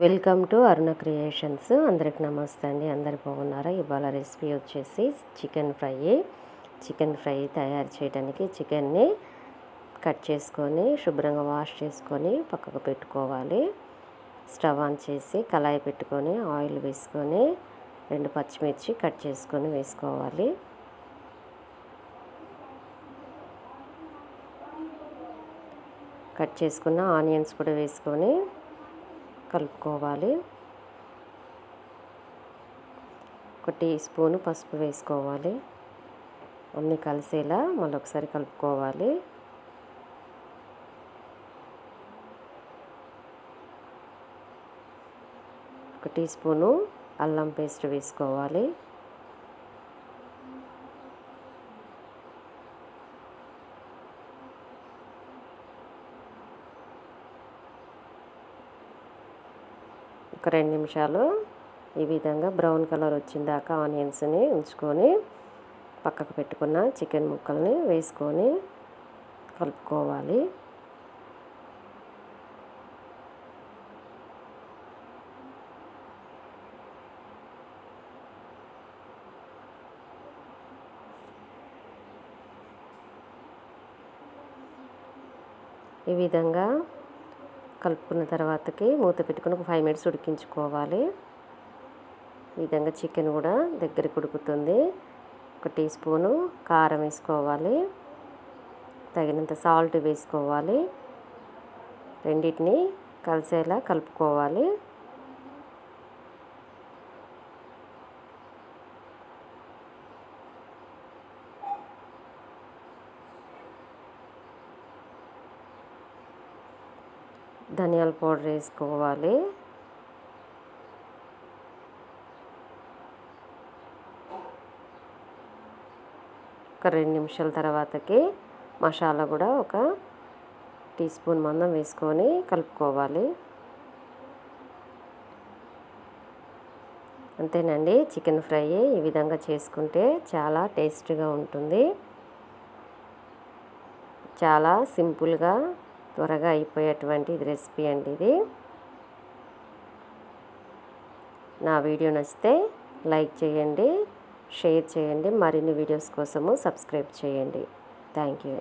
Welcome to Aruna creations. అందరికి నమస్తే అండి. అందరు బాగున్నారా? ఇవాళ రెసిపీ వచ్చేసి చికెన్ ఫ్రై తయారు చేయడానికి చికెన్ని కట్ చేసుకొని శుభ్రంగా వాష్ చేసుకొని పక్కకు పెట్టుకోవాలి. స్టవ్ ఆన్ చేసి కళాయి పెట్టుకొని ఆయిల్ వేసుకొని 2 పచ్చిమిర్చి కట్ చేసుకొని వేసుకోవాలి. కట్ చేసుకున్న ఆనియన్స్ కూడా వేసుకొని కలుపుకోవాలి. 1 టీ స్పూన్ పసుపు వేసుకోవాలి. అన్నీ కలిసేలా మళ్ళొకసారి కలుపుకోవాలి. ఒక టీ స్పూను అల్లం పేస్ట్ వేసుకోవాలి. ఒక 2 నిమిషాలు ఈ విధంగా బ్రౌన్ కలర్ వచ్చిందాకా ఆనియన్స్ని ఉంచుకొని పక్కకు పెట్టుకున్న చికెన్ ముక్కల్ని వేసుకొని కలుపుకోవాలి. ఈ విధంగా కలుపుకున్న తర్వాతకి మూత పెట్టుకుని ఒక 5 మినిట్స్ ఉడికించుకోవాలి. ఈ విధంగా చికెన్ కూడా దగ్గరికి ఉడుకుతుంది. 1 టీ స్పూను కారం వేసుకోవాలి. తగినంత సాల్ట్ వేసుకోవాలి. రెండింటిని కలిసేలా కలుపుకోవాలి. ధనియాల పౌడర్ వేసుకోవాలి. ఒక 2 నిమిషాల తర్వాతకి మసాలా కూడా ఒక టీ స్పూన్ మందం వేసుకొని కలుపుకోవాలి. అంతేనండి. చికెన్ ఫ్రై ఈ విధంగా చేసుకుంటే చాలా టేస్టీగా ఉంటుంది. చాలా సింపుల్గా త్వరగా అయిపోయేటువంటి రెసిపీ అండి ఇది. నా వీడియో నచ్చితే లైక్ చేయండి, షేర్ చేయండి. మరిన్ని వీడియోస్ కోసము సబ్స్క్రైబ్ చేయండి. Thank you.